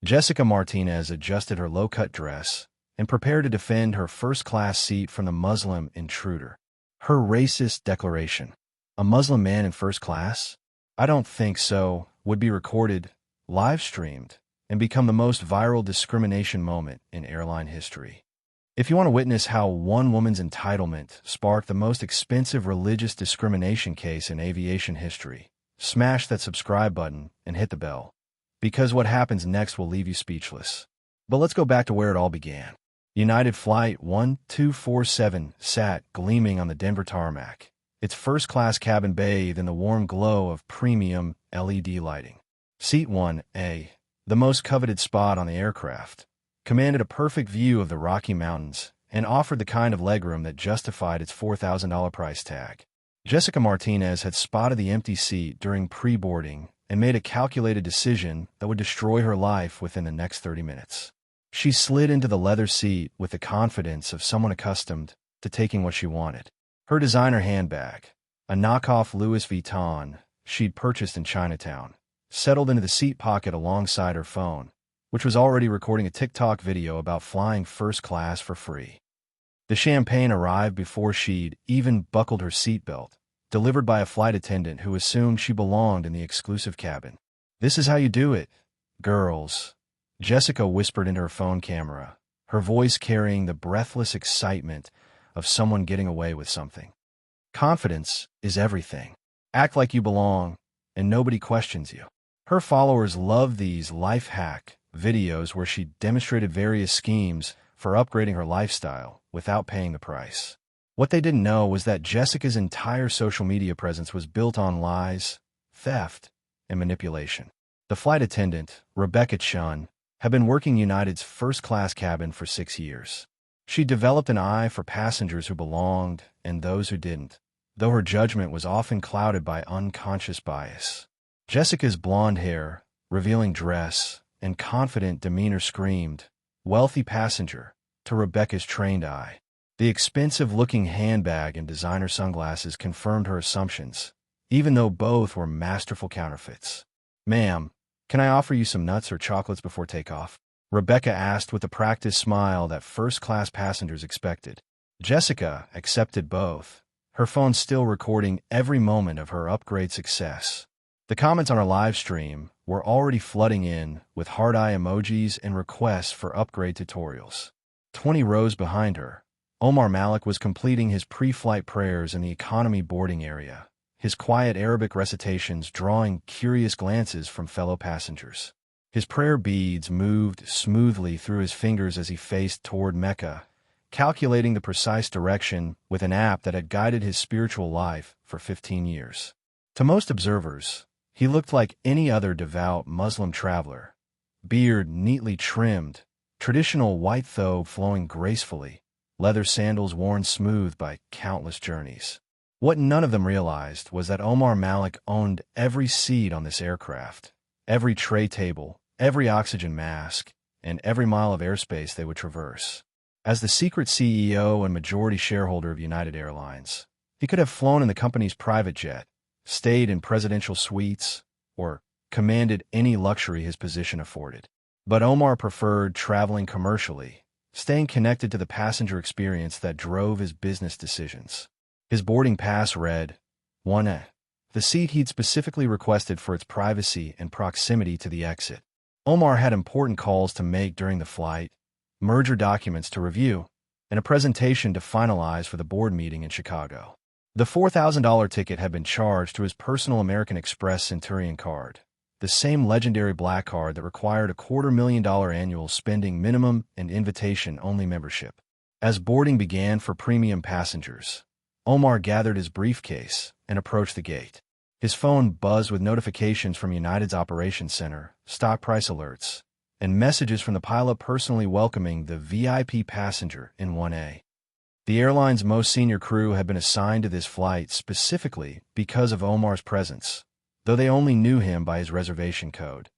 Jessica Martinez adjusted her low-cut dress and prepared to defend her first-class seat from the Muslim intruder. Her racist declaration, "A Muslim man in first class? I don't think so," would be recorded, live-streamed, and become the most viral discrimination moment in airline history. If you want to witness how one woman's entitlement sparked the most expensive religious discrimination case in aviation history, smash that subscribe button and hit the bell, because what happens next will leave you speechless. But let's go back to where it all began. United Flight 1247 sat gleaming on the Denver tarmac, its first-class cabin bathed in the warm glow of premium LED lighting. Seat 1A, the most coveted spot on the aircraft, commanded a perfect view of the Rocky Mountains and offered the kind of legroom that justified its $4,000 price tag. Jessica Martinez had spotted the empty seat during pre-boarding and made a calculated decision that would destroy her life within the next 30 minutes. She slid into the leather seat with the confidence of someone accustomed to taking what she wanted. Her designer handbag, a knockoff Louis Vuitton she'd purchased in Chinatown, settled into the seat pocket alongside her phone, which was already recording a TikTok video about flying first class for free. The champagne arrived before she'd even buckled her seatbelt, delivered by a flight attendant who assumed she belonged in the exclusive cabin. "This is how you do it, girls," Jessica whispered into her phone camera, her voice carrying the breathless excitement of someone getting away with something. "Confidence is everything. Act like you belong, and nobody questions you." Her followers loved these life hack videos where she demonstrated various schemes for upgrading her lifestyle without paying the price. What they didn't know was that Jessica's entire social media presence was built on lies, theft, and manipulation. The flight attendant, Rebecca Chun, had been working United's first-class cabin for 6 years. She developed an eye for passengers who belonged and those who didn't, though her judgment was often clouded by unconscious bias. Jessica's blonde hair, revealing dress, and confident demeanor screamed, "Wealthy passenger," to Rebecca's trained eye. The expensive-looking handbag and designer sunglasses confirmed her assumptions, even though both were masterful counterfeits. "Ma'am, can I offer you some nuts or chocolates before takeoff?" Rebecca asked with the practiced smile that first-class passengers expected. Jessica accepted both, her phone still recording every moment of her upgrade success. The comments on her live stream were already flooding in with heart-eye emojis and requests for upgrade tutorials. 20 rows behind her, Omar Malik was completing his pre-flight prayers in the economy boarding area, his quiet Arabic recitations drawing curious glances from fellow passengers. His prayer beads moved smoothly through his fingers as he faced toward Mecca, calculating the precise direction with an app that had guided his spiritual life for 15 years. To most observers, he looked like any other devout Muslim traveler, beard neatly trimmed, traditional white thobe flowing gracefully, leather sandals worn smooth by countless journeys. What none of them realized was that Omar Malik owned every seat on this aircraft, every tray table, every oxygen mask, and every mile of airspace they would traverse. As the secret CEO and majority shareholder of United Airlines, he could have flown in the company's private jet, stayed in presidential suites, or commanded any luxury his position afforded. But Omar preferred traveling commercially, staying connected to the passenger experience that drove his business decisions. His boarding pass read, 1A, the seat he'd specifically requested for its privacy and proximity to the exit. Omar had important calls to make during the flight, merger documents to review, and a presentation to finalize for the board meeting in Chicago. The $4,000 ticket had been charged to his personal American Express Centurion card, the same legendary black card that required a $250,000 annual spending minimum and invitation-only membership. As boarding began for premium passengers, Omar gathered his briefcase and approached the gate. His phone buzzed with notifications from United's operations center, stock price alerts, and messages from the pilot personally welcoming the VIP passenger in 1A. The airline's most senior crew had been assigned to this flight specifically because of Omar's presence, though they only knew him by his reservation code,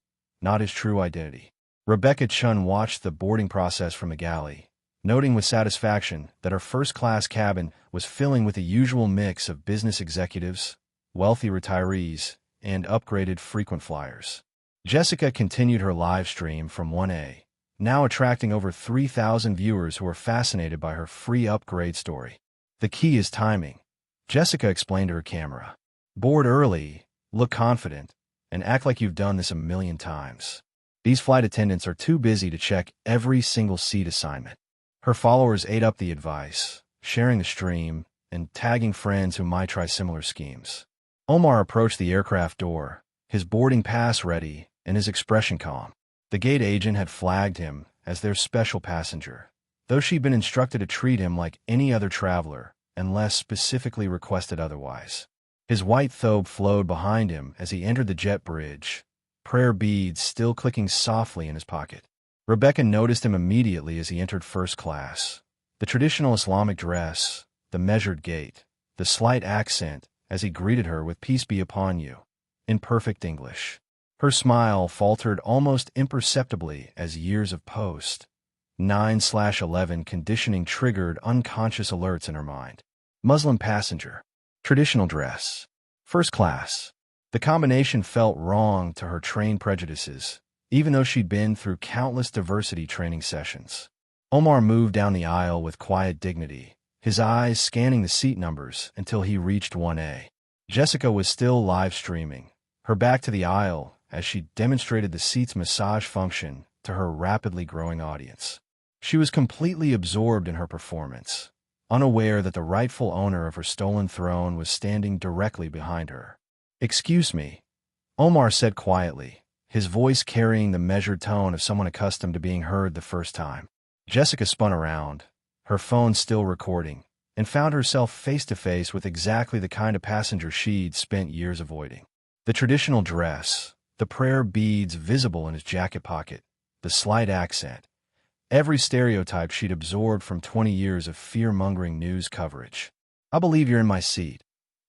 not his true identity. Rebecca Chun watched the boarding process from the galley, noting with satisfaction that her first-class cabin was filling with the usual mix of business executives, wealthy retirees, and upgraded frequent flyers. Jessica continued her live stream from 1A, now attracting over 3,000 viewers who were fascinated by her free upgrade story. The key is timing, Jessica explained to her camera. Board early, look confident, and act like you've done this a million times. These flight attendants are too busy to check every single seat assignment. Her followers ate up the advice, sharing the stream, and tagging friends who might try similar schemes. Omar approached the aircraft door, his boarding pass ready, and his expression calm. The gate agent had flagged him as their special passenger, though she'd been instructed to treat him like any other traveler, unless specifically requested otherwise. His white thobe flowed behind him as he entered the jet bridge, prayer beads still clicking softly in his pocket. Rebecca noticed him immediately as he entered first class. The traditional Islamic dress, the measured gait, the slight accent as he greeted her with "Peace be upon you," in perfect English. Her smile faltered almost imperceptibly as years of post-9/11 conditioning triggered unconscious alerts in her mind. Muslim passenger. Traditional dress. First class. The combination felt wrong to her trained prejudices, even though she'd been through countless diversity training sessions. Omar moved down the aisle with quiet dignity, his eyes scanning the seat numbers until he reached 1A. Jessica was still live streaming, her back to the aisle as she demonstrated the seat's massage function to her rapidly growing audience. She was completely absorbed in her performance, unaware that the rightful owner of her stolen throne was standing directly behind her. "Excuse me," Omar said quietly, his voice carrying the measured tone of someone accustomed to being heard the first time. Jessica spun around, her phone still recording, and found herself face-to-face with exactly the kind of passenger she'd spent years avoiding. The traditional dress, the prayer beads visible in his jacket pocket, the slight accent, every stereotype she'd absorbed from 20 years of fear-mongering news coverage. "I believe you're in my seat,"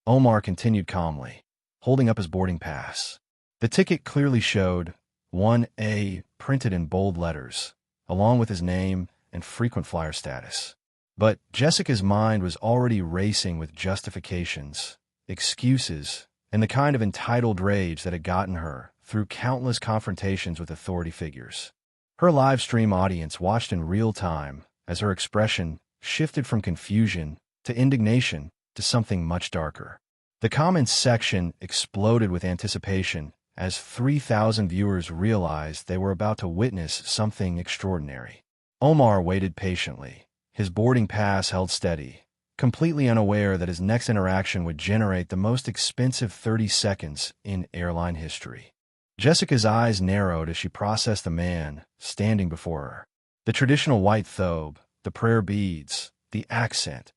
Omar continued calmly, holding up his boarding pass. The ticket clearly showed 1A printed in bold letters, along with his name and frequent flyer status. But Jessica's mind was already racing with justifications, excuses, and the kind of entitled rage that had gotten her through countless confrontations with authority figures. Her live stream audience watched in real time as her expression shifted from confusion to indignation to something much darker. The comments section exploded with anticipation as 3,000 viewers realized they were about to witness something extraordinary. Omar waited patiently, his boarding pass held steady, completely unaware that his next interaction would generate the most expensive 30 seconds in airline history. Jessica's eyes narrowed as she processed the man standing before her. The traditional white thobe, the prayer beads, the accent,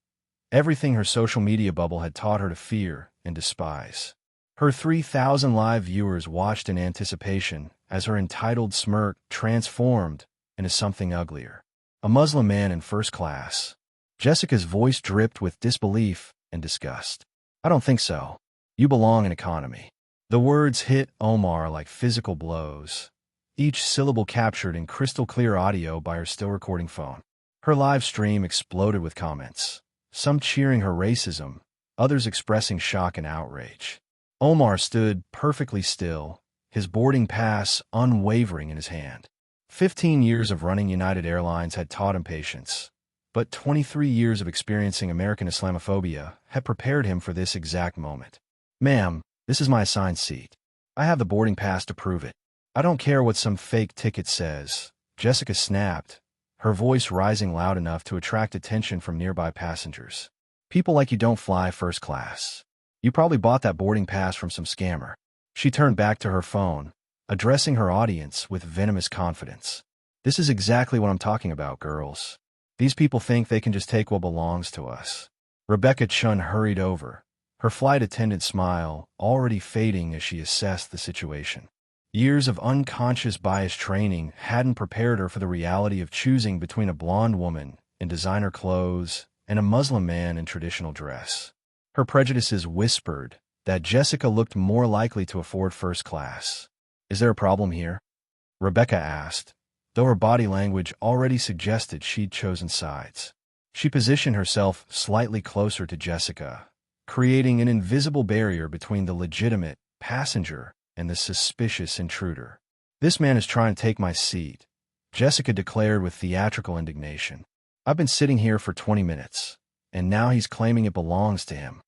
everything her social media bubble had taught her to fear and despise. Her 3,000 live viewers watched in anticipation as her entitled smirk transformed into something uglier. A Muslim man in first class. Jessica's voice dripped with disbelief and disgust. "I don't think so. You belong in economy." The words hit Omar like physical blows, each syllable captured in crystal-clear audio by her still-recording phone. Her live stream exploded with comments, some cheering her racism, others expressing shock and outrage. Omar stood perfectly still, his boarding pass unwavering in his hand. 15 years of running United Airlines had taught him patience, but 23 years of experiencing American Islamophobia had prepared him for this exact moment. "Ma'am, this is my assigned seat. I have the boarding pass to prove it. I don't care what some fake ticket says," Jessica snapped, her voice rising loud enough to attract attention from nearby passengers. "People like you don't fly first class. You probably bought that boarding pass from some scammer." She turned back to her phone, addressing her audience with venomous confidence. "This is exactly what I'm talking about, girls. These people think they can just take what belongs to us." Rebecca Chun hurried over, her flight attendant smile already fading as she assessed the situation. Years of unconscious bias training hadn't prepared her for the reality of choosing between a blonde woman in designer clothes and a Muslim man in traditional dress. Her prejudices whispered that Jessica looked more likely to afford first class. "Is there a problem here?" Rebecca asked, though her body language already suggested she'd chosen sides. She positioned herself slightly closer to Jessica, creating an invisible barrier between the legitimate passenger and the suspicious intruder. "This man is trying to take my seat," Jessica declared with theatrical indignation. "I've been sitting here for 20 minutes, and now he's claiming it belongs to him."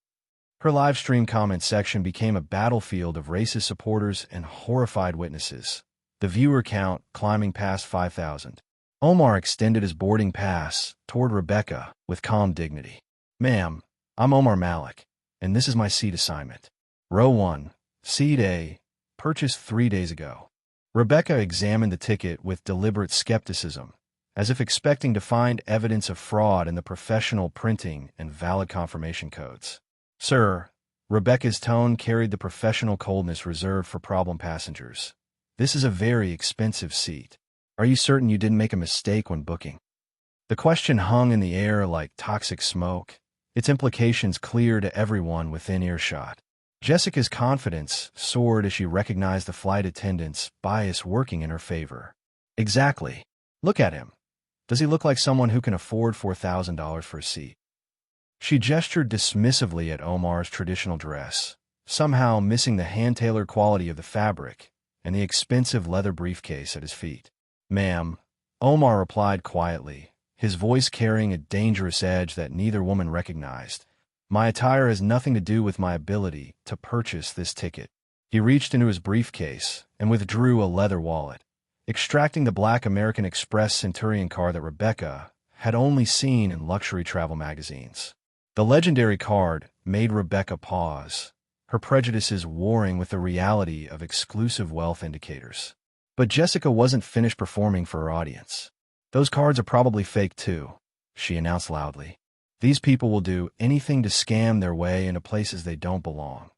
Her live stream comment section became a battlefield of racist supporters and horrified witnesses, the viewer count climbing past 5,000. Omar extended his boarding pass toward Rebecca with calm dignity. "Ma'am, I'm Omar Malik, and this is my seat assignment. Row 1, Seat A, purchased 3 days ago." Rebecca examined the ticket with deliberate skepticism, as if expecting to find evidence of fraud in the professional printing and valid confirmation codes. "Sir," Rebecca's tone carried the professional coldness reserved for problem passengers, "this is a very expensive seat. Are you certain you didn't make a mistake when booking?" The question hung in the air like toxic smoke, its implications clear to everyone within earshot. Jessica's confidence soared as she recognized the flight attendant's bias working in her favor. "Exactly. Look at him. Does he look like someone who can afford $4,000 for a seat?" She gestured dismissively at Omar's traditional dress, somehow missing the hand-tailored quality of the fabric and the expensive leather briefcase at his feet. "Ma'am," Omar replied quietly, his voice carrying a dangerous edge that neither woman recognized, "my attire has nothing to do with my ability to purchase this ticket." He reached into his briefcase and withdrew a leather wallet, extracting the black American Express Centurion car that Rebecca had only seen in luxury travel magazines. The legendary card made Rebecca pause, her prejudices warring with the reality of exclusive wealth indicators. But Jessica wasn't finished performing for her audience. "Those cards are probably fake too," she announced loudly. "These people will do anything to scam their way into places they don't belong."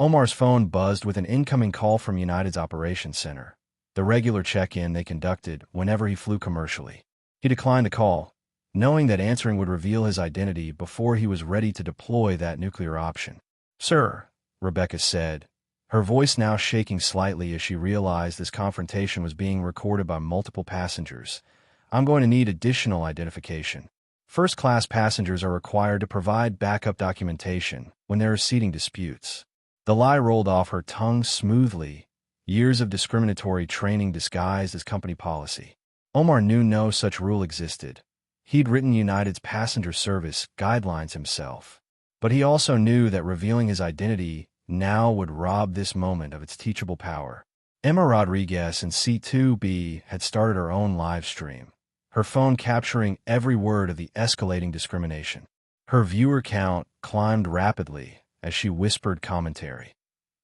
Omar's phone buzzed with an incoming call from United's operations center, the regular check-in they conducted whenever he flew commercially. He declined the call, knowing that answering would reveal his identity before he was ready to deploy that nuclear option. "Sir," Rebecca said, her voice now shaking slightly as she realized this confrontation was being recorded by multiple passengers, "I'm going to need additional identification. First-class passengers are required to provide backup documentation when there are seating disputes." The lie rolled off her tongue smoothly, years of discriminatory training disguised as company policy. Omar knew no such rule existed. He'd written United's passenger service guidelines himself. But he also knew that revealing his identity now would rob this moment of its teachable power. Emma Rodriguez in Seat 2B had started her own live stream, her phone capturing every word of the escalating discrimination. Her viewer count climbed rapidly as she whispered commentary.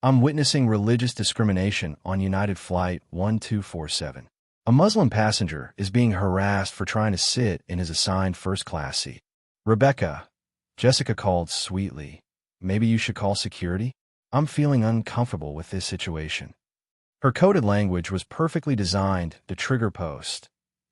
"I'm witnessing religious discrimination on United Flight 1247. A Muslim passenger is being harassed for trying to sit in his assigned first-class seat. Rebecca," Jessica called sweetly, "maybe you should call security? I'm feeling uncomfortable with this situation." Her coded language was perfectly designed to trigger post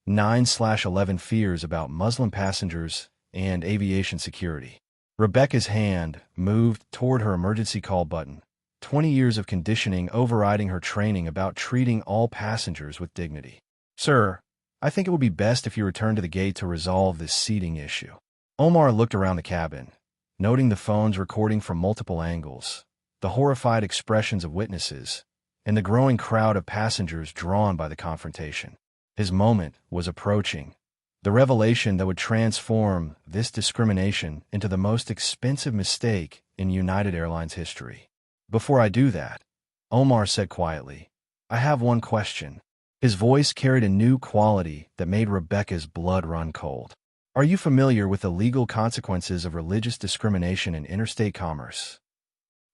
9/11 fears about Muslim passengers and aviation security. Rebecca's hand moved toward her emergency call button, 20 years of conditioning overriding her training about treating all passengers with dignity. "Sir, I think it would be best if you return to the gate to resolve this seating issue." Omar looked around the cabin, noting the phones recording from multiple angles, the horrified expressions of witnesses, and the growing crowd of passengers drawn by the confrontation. His moment was approaching, the revelation that would transform this discrimination into the most expensive mistake in United Airlines history. "Before I do that," Omar said quietly, "I have one question." His voice carried a new quality that made Rebecca's blood run cold. "Are you familiar with the legal consequences of religious discrimination in interstate commerce?"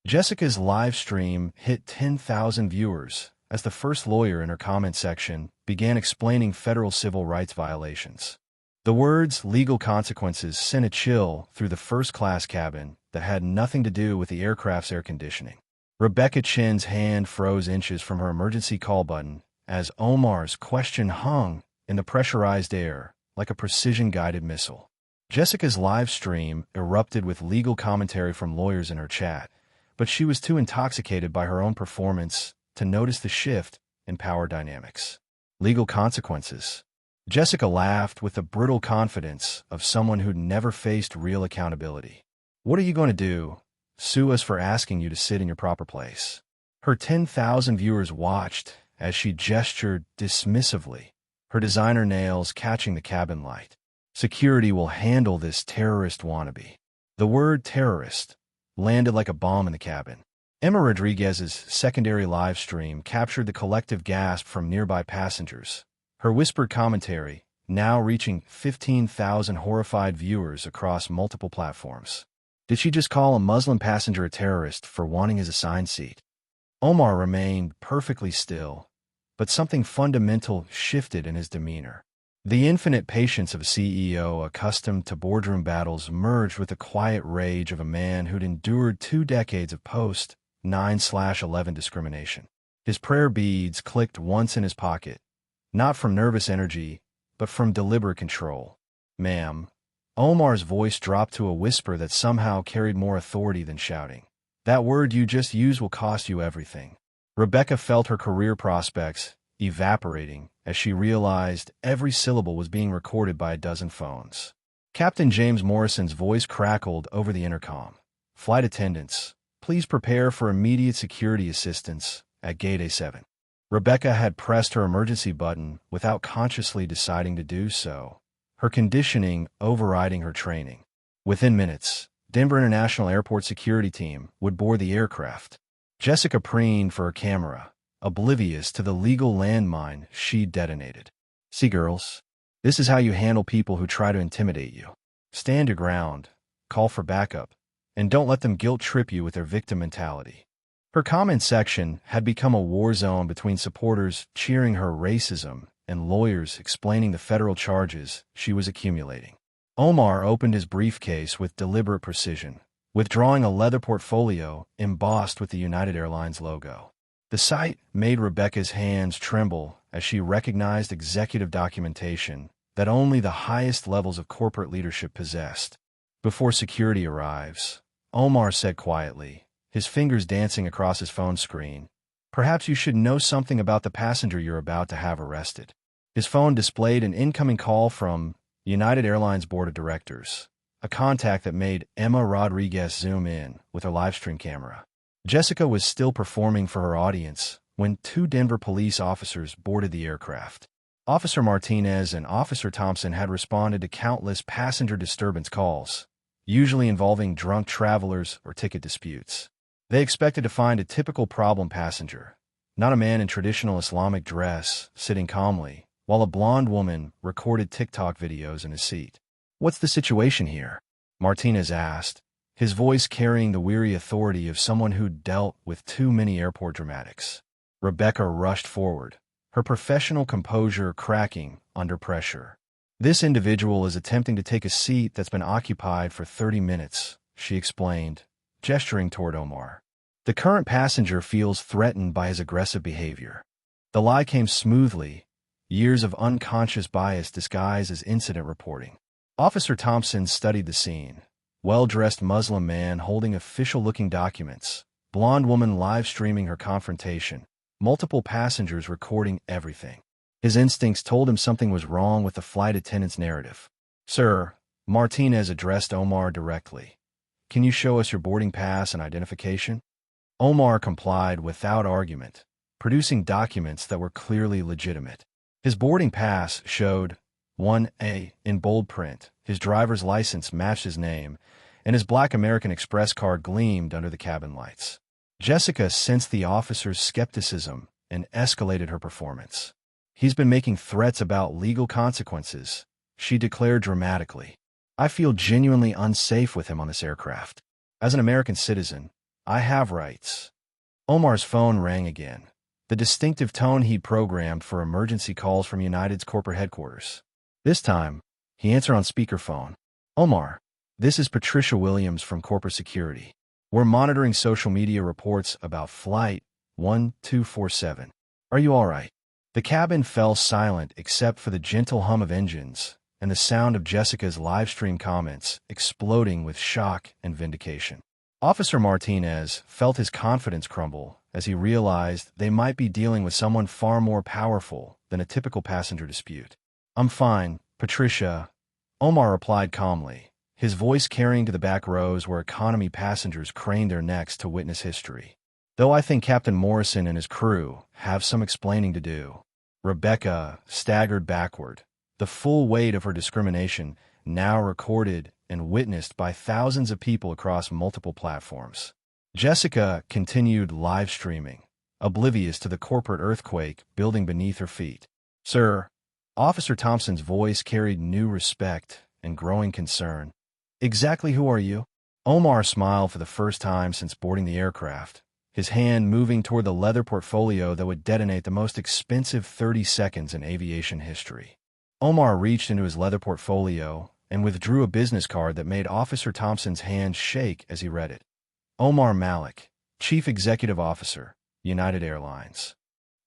Jessica's live stream hit 10,000 viewers as the first lawyer in her comment section began explaining federal civil rights violations. The words legal consequences sent a chill through the first-class cabin that had nothing to do with the aircraft's air conditioning. Rebecca Chin's hand froze inches from her emergency call button as Omar's question hung in the pressurized air like a precision-guided missile. Jessica's live stream erupted with legal commentary from lawyers in her chat, but she was too intoxicated by her own performance to notice the shift in power dynamics. Legal consequences. Jessica laughed with the brittle confidence of someone who'd never faced real accountability. "What are you going to do? Sue us for asking you to sit in your proper place?" Her 10,000 viewers watched as she gestured dismissively, her designer nails catching the cabin light. Security will handle this terrorist wannabe. The word terrorist landed like a bomb in the cabin. Emma Rodriguez's secondary live stream captured the collective gasp from nearby passengers, her whispered commentary now reaching 15,000 horrified viewers across multiple platforms. Did she just call a Muslim passenger a terrorist for wanting his assigned seat? Omar remained perfectly still, but something fundamental shifted in his demeanor. The infinite patience of a CEO accustomed to boardroom battles merged with the quiet rage of a man who'd endured 2 decades of post-9/11 discrimination. His prayer beads clicked once in his pocket, not from nervous energy, but from deliberate control. "Ma'am." Omar's voice dropped to a whisper that somehow carried more authority than shouting. "That word you just used will cost you everything." Rebecca felt her career prospects evaporating as she realized every syllable was being recorded by a dozen phones. Captain James Morrison's voice crackled over the intercom. "Flight attendants, please prepare for immediate security assistance at Gate A7. Rebecca had pressed her emergency button without consciously deciding to do so, her conditioning overriding her training. Within minutes, Denver International Airport security team would board the aircraft. Jessica preened for her camera, oblivious to the legal landmine she detonated. "See, girls, this is how you handle people who try to intimidate you. Stand your ground, call for backup, and don't let them guilt-trip you with their victim mentality." Her comment section had become a war zone between supporters cheering her racism and lawyers explaining the federal charges she was accumulating. Omar opened his briefcase with deliberate precision, withdrawing a leather portfolio embossed with the United Airlines logo. The sight made Rebecca's hands tremble as she recognized executive documentation that only the highest levels of corporate leadership possessed. "Before security arrives," Omar said quietly, his fingers dancing across his phone screen, "perhaps you should know something about the passenger you're about to have arrested." His phone displayed an incoming call from United Airlines Board of Directors, a contact that made Emma Rodriguez zoom in with her livestream camera. Jessica was still performing for her audience when 2 Denver police officers boarded the aircraft. Officer Martinez and Officer Thompson had responded to countless passenger disturbance calls, usually involving drunk travelers or ticket disputes. They expected to find a typical problem passenger, not a man in traditional Islamic dress sitting calmly, while a blonde woman recorded TikTok videos in his seat. "What's the situation here?" Martinez asked, his voice carrying the weary authority of someone who'd dealt with too many airport dramatics. Rebecca rushed forward, her professional composure cracking under pressure. "This individual is attempting to take a seat that's been occupied for 30 minutes, she explained, gesturing toward Omar. "The current passenger feels threatened by his aggressive behavior." The lie came smoothly, years of unconscious bias disguised as incident reporting. Officer Thompson studied the scene. Well-dressed Muslim man holding official-looking documents, blonde woman live-streaming her confrontation, multiple passengers recording everything. His instincts told him something was wrong with the flight attendant's narrative. "Sir," Martinez addressed Omar directly, "can you show us your boarding pass and identification?" Omar complied without argument, producing documents that were clearly legitimate. His boarding pass showed 1A in bold print, his driver's license matched his name, and his black American Express card gleamed under the cabin lights. Jessica sensed the officer's skepticism and escalated her performance. "He's been making threats about legal consequences," she declared dramatically. "I feel genuinely unsafe with him on this aircraft. As an American citizen, I have rights." Omar's phone rang again, the distinctive tone he'd programmed for emergency calls from United's corporate headquarters. This time, he answered on speakerphone. "Omar, this is Patricia Williams from Corporate Security. We're monitoring social media reports about Flight 1247. Are you all right?" The cabin fell silent except for the gentle hum of engines and the sound of Jessica's live-stream comments exploding with shock and vindication. Officer Martinez felt his confidence crumble as he realized they might be dealing with someone far more powerful than a typical passenger dispute. "I'm fine, Patricia," Omar replied calmly, his voice carrying to the back rows where economy passengers craned their necks to witness history. Though I think Captain Morrison and his crew have some explaining to do. Rebecca staggered backward, the full weight of her discrimination now recorded and witnessed by thousands of people across multiple platforms. Jessica continued live streaming, oblivious to the corporate earthquake building beneath her feet. "Sir," Officer Thompson's voice carried new respect and growing concern. "Exactly who are you?" Omar smiled for the first time since boarding the aircraft, his hand moving toward the leather portfolio that would detonate the most expensive 30 seconds in aviation history. Omar reached into his leather portfolio and withdrew a business card that made Officer Thompson's hand shake as he read it. Omar Malik, Chief Executive Officer, United Airlines.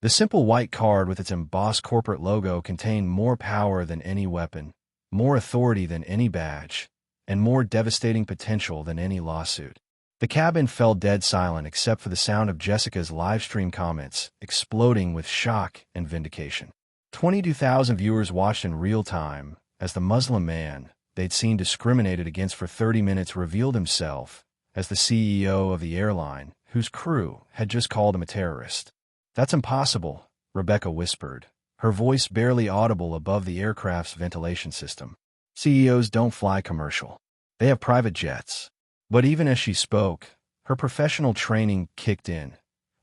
The simple white card with its embossed corporate logo contained more power than any weapon, more authority than any badge, and more devastating potential than any lawsuit. The cabin fell dead silent except for the sound of Jessica's live stream comments, exploding with shock and vindication. 22,000 viewers watched in real time as the Muslim man they'd seen discriminated against for 30 minutes revealed himself as the CEO of the airline, whose crew had just called him a terrorist. "That's impossible," Rebecca whispered, her voice barely audible above the aircraft's ventilation system. "CEOs don't fly commercial. They have private jets." But even as she spoke, her professional training kicked in,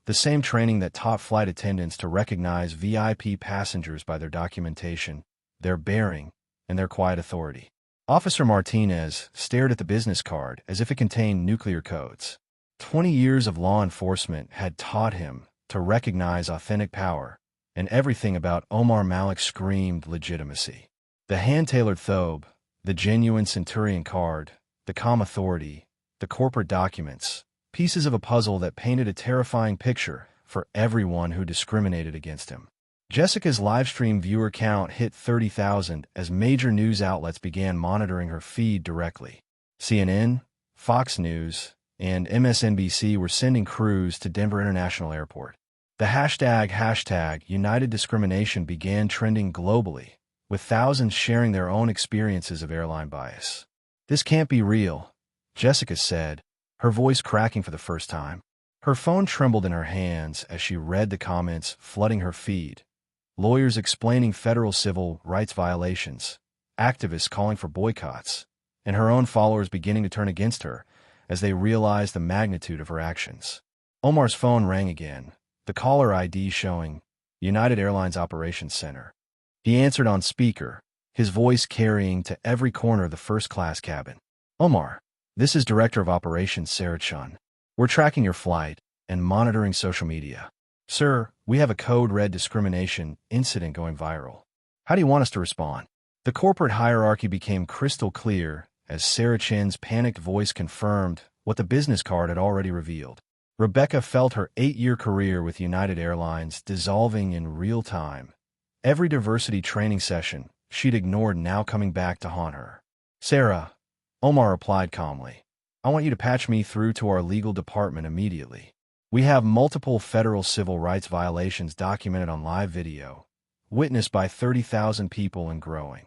the same training that taught flight attendants to recognize VIP passengers by their documentation, their bearing, and their quiet authority. Officer Martinez stared at the business card as if it contained nuclear codes. 20 years of law enforcement had taught him to recognize authentic power, and everything about Omar Malik screamed legitimacy. The hand-tailored thobe, the genuine Centurion card, the calm authority, the corporate documents, pieces of a puzzle that painted a terrifying picture for everyone who discriminated against him. Jessica's livestream viewer count hit 30,000 as major news outlets began monitoring her feed directly. CNN, Fox News, and MSNBC were sending crews to Denver International Airport. The hashtag United Discrimination began trending globally, with thousands sharing their own experiences of airline bias. "This can't be real," Jessica said, her voice cracking for the first time. Her phone trembled in her hands as she read the comments flooding her feed. Lawyers explaining federal civil rights violations, activists calling for boycotts, and her own followers beginning to turn against her as they realized the magnitude of her actions. Omar's phone rang again, the caller ID showing United Airlines Operations Center. He answered on speaker, his voice carrying to every corner of the first-class cabin. "Omar, this is Director of Operations Sarah Chun. We're tracking your flight and monitoring social media. Sir, we have a code red discrimination incident going viral. How do you want us to respond?" The corporate hierarchy became crystal clear as Sarah Chin's panicked voice confirmed what the business card had already revealed. Rebecca felt her 8-year career with United Airlines dissolving in real time. Every diversity training session she'd ignored now coming back to haunt her. "Sarah," Omar replied calmly, "I want you to patch me through to our legal department immediately. We have multiple federal civil rights violations documented on live video, witnessed by 30,000 people and growing."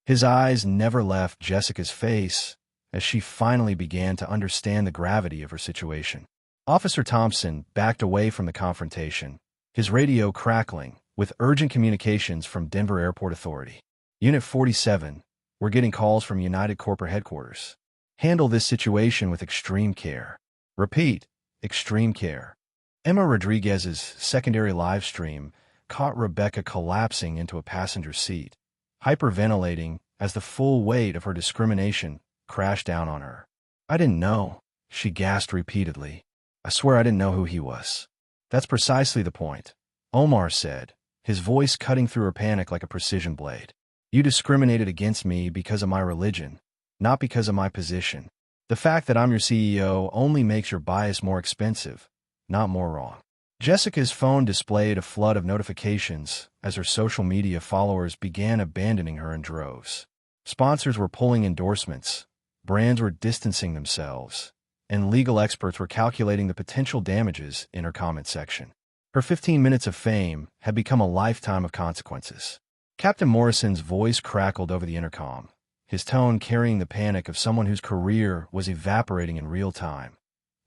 His eyes never left Jessica's face as she finally began to understand the gravity of her situation. Officer Thompson backed away from the confrontation, his radio crackling with urgent communications from Denver Airport Authority. "Unit 47, we're getting calls from United Corporate Headquarters. Handle this situation with extreme care. Repeat, extreme care." Emma Rodriguez's secondary live stream caught Rebecca collapsing into a passenger seat, hyperventilating as the full weight of her discrimination crashed down on her. "I didn't know," she gasped repeatedly. "I swear I didn't know who he was." "That's precisely the point," Omar said, his voice cutting through her panic like a precision blade. "You discriminated against me because of my religion, not because of my position. The fact that I'm your CEO only makes your bias more expensive, not more wrong." Jessica's phone displayed a flood of notifications as her social media followers began abandoning her in droves. Sponsors were pulling endorsements, brands were distancing themselves, and legal experts were calculating the potential damages in her comment section. Her 15 minutes of fame had become a lifetime of consequences. Captain Morrison's voice crackled over the intercom, his tone carrying the panic of someone whose career was evaporating in real time.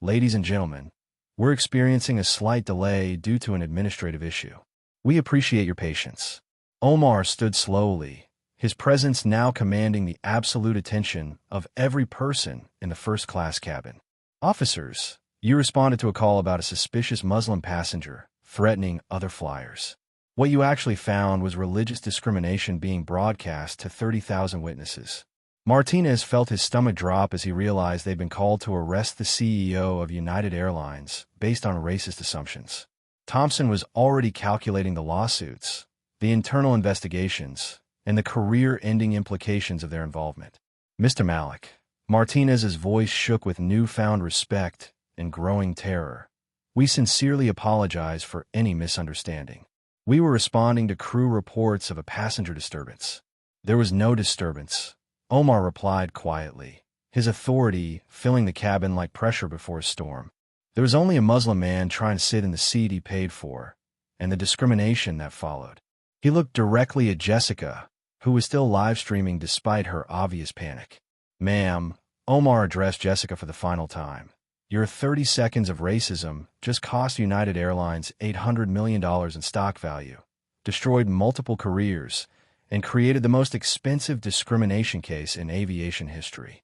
"Ladies and gentlemen, We're experiencing a slight delay due to an administrative issue. We appreciate your patience. Omar stood slowly, his presence now commanding the absolute attention of every person in the first-class cabin. Officers, you responded to a call about a suspicious Muslim passenger threatening other flyers. What you actually found was religious discrimination being broadcast to 30,000 witnesses. Martinez felt his stomach drop as he realized they'd been called to arrest the CEO of United Airlines based on racist assumptions. Thompson was already calculating the lawsuits, the internal investigations, and the career-ending implications of their involvement. Mr. Malik, Martinez's voice shook with newfound respect and growing terror. We sincerely apologize for any misunderstanding. We were responding to crew reports of a passenger disturbance. There was no disturbance, Omar replied quietly, his authority filling the cabin like pressure before a storm. There was only a Muslim man trying to sit in the seat he paid for, and the discrimination that followed. He looked directly at Jessica, who was still live-streaming despite her obvious panic. Ma'am, Omar addressed Jessica for the final time. Your 30 seconds of racism just cost United Airlines $800 million in stock value, destroyed multiple careers, and created the most expensive discrimination case in aviation history.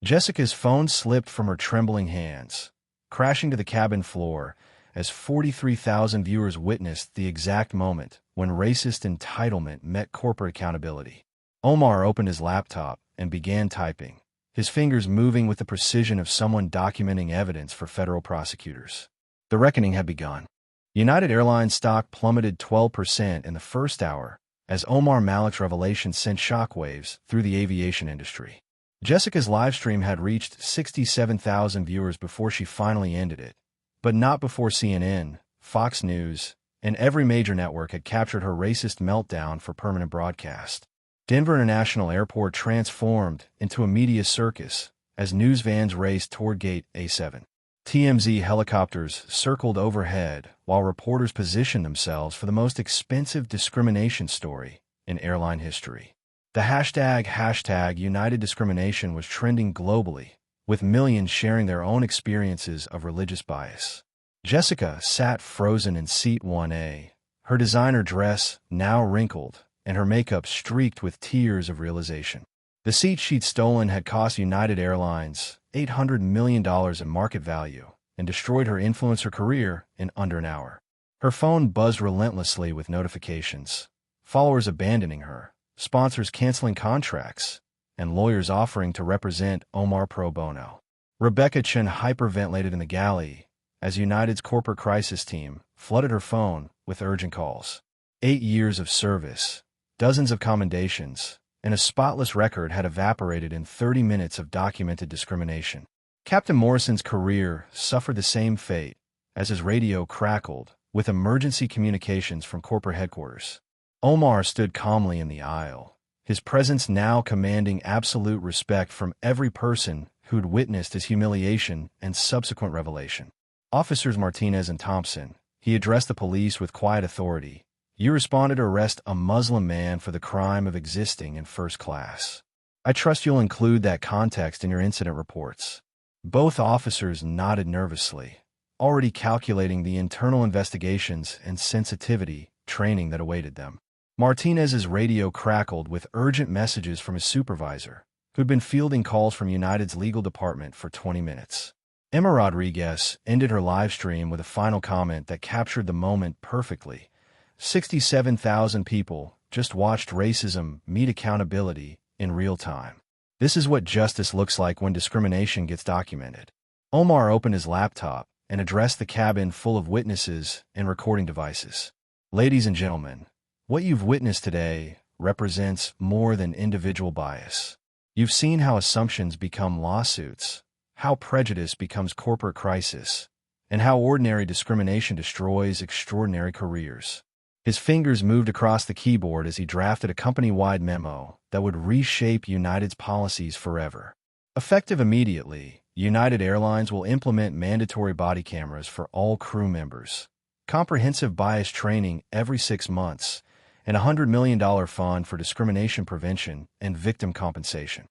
Jessica's phone slipped from her trembling hands, crashing to the cabin floor as 43,000 viewers witnessed the exact moment when racist entitlement met corporate accountability. Omar opened his laptop and began typing, his fingers moving with the precision of someone documenting evidence for federal prosecutors. The reckoning had begun. United Airlines stock plummeted 12% in the first hour as Omar Malik's revelation sent shockwaves through the aviation industry. Jessica's livestream had reached 67,000 viewers before she finally ended it, but not before CNN, Fox News, and every major network had captured her racist meltdown for permanent broadcast. Denver International Airport transformed into a media circus as news vans raced toward Gate A7. TMZ helicopters circled overhead while reporters positioned themselves for the most expensive discrimination story in airline history. The hashtag United Discrimination was trending globally, with millions sharing their own experiences of religious bias. Jessica sat frozen in seat 1A, her designer dress now wrinkled, and her makeup streaked with tears of realization. The seat she'd stolen had cost United Airlines $800 million in market value and destroyed her influencer career in under an hour. Her phone buzzed relentlessly with notifications, followers abandoning her, sponsors canceling contracts, and lawyers offering to represent Omar pro bono. Rebecca Chen hyperventilated in the galley as United's corporate crisis team flooded her phone with urgent calls. 8 years of service, dozens of commendations, and a spotless record had evaporated in 30 minutes of documented discrimination. Captain Morrison's career suffered the same fate as his radio crackled with emergency communications from corporate headquarters. Omar stood calmly in the aisle, his presence now commanding absolute respect from every person who'd witnessed his humiliation and subsequent revelation. Officers Martinez and Thompson, he addressed the police with quiet authority. You responded to arrest a Muslim man for the crime of existing in first class. I trust you'll include that context in your incident reports. Both officers nodded nervously, already calculating the internal investigations and sensitivity training that awaited them. Martinez's radio crackled with urgent messages from his supervisor, who'd been fielding calls from United's legal department for 20 minutes. Emma Rodriguez ended her live stream with a final comment that captured the moment perfectly. 67,000 people just watched racism meet accountability in real time. This is what justice looks like when discrimination gets documented. Omar opened his laptop and addressed the cabin full of witnesses and recording devices. Ladies and gentlemen, what you've witnessed today represents more than individual bias. You've seen how assumptions become lawsuits, how prejudice becomes corporate crisis, and how ordinary discrimination destroys extraordinary careers. His fingers moved across the keyboard as he drafted a company-wide memo that would reshape United's policies forever. Effective immediately, United Airlines will implement mandatory body cameras for all crew members, comprehensive bias training every 6 months, and a $100 million fund for discrimination prevention and victim compensation.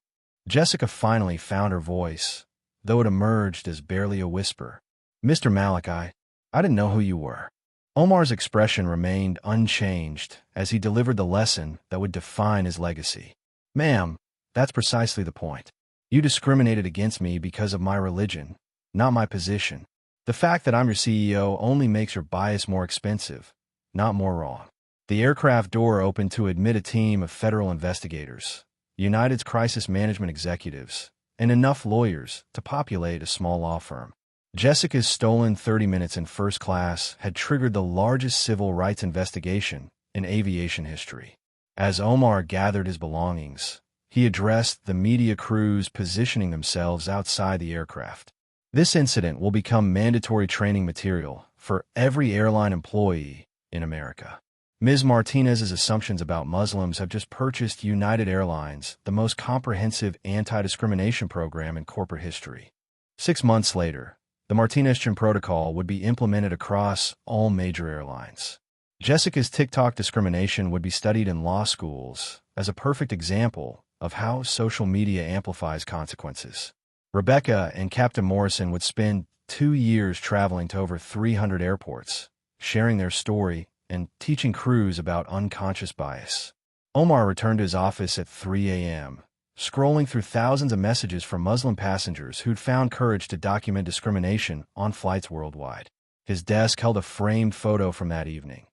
Jessica finally found her voice, though it emerged as barely a whisper. Mr. Malik, I didn't know who you were. Omar's expression remained unchanged as he delivered the lesson that would define his legacy. Ma'am, that's precisely the point. You discriminated against me because of my religion, not my position. The fact that I'm your CEO only makes your bias more expensive, not more wrong. The aircraft door opened to admit a team of federal investigators, United's crisis management executives, and enough lawyers to populate a small law firm. Jessica's stolen 30 minutes in first class had triggered the largest civil rights investigation in aviation history. As Omar gathered his belongings, he addressed the media crews positioning themselves outside the aircraft. This incident will become mandatory training material for every airline employee in America. Ms. Martinez's assumptions about Muslims have just purchased United Airlines, the most comprehensive anti-discrimination program in corporate history. 6 months later, the Martinez-Chin protocol would be implemented across all major airlines. Jessica's TikTok discrimination would be studied in law schools as a perfect example of how social media amplifies consequences. Rebecca and Captain Morrison would spend 2 years traveling to over 300 airports, sharing their story and teaching crews about unconscious bias. Omar returned to his office at 3 a.m., scrolling through thousands of messages from Muslim passengers who'd found courage to document discrimination on flights worldwide. His desk held a framed photo from that evening,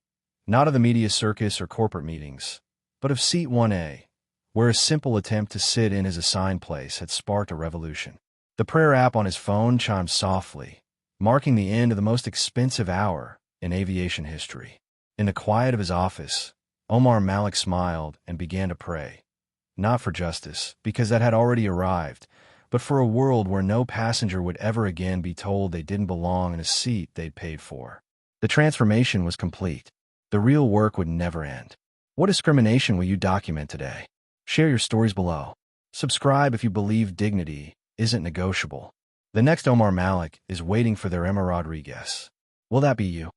not of the media circus or corporate meetings, but of Seat 1A, where a simple attempt to sit in his assigned place had sparked a revolution. The prayer app on his phone chimed softly, marking the end of the most expensive hour in aviation history. In the quiet of his office, Omar Malik smiled and began to pray. Not for justice, because that had already arrived, but for a world where no passenger would ever again be told they didn't belong in a seat they'd paid for. The transformation was complete. The real work would never end. What discrimination will you document today? Share your stories below. Subscribe if you believe dignity isn't negotiable. The next Omar Malik is waiting for their Emma Rodriguez. Will that be you?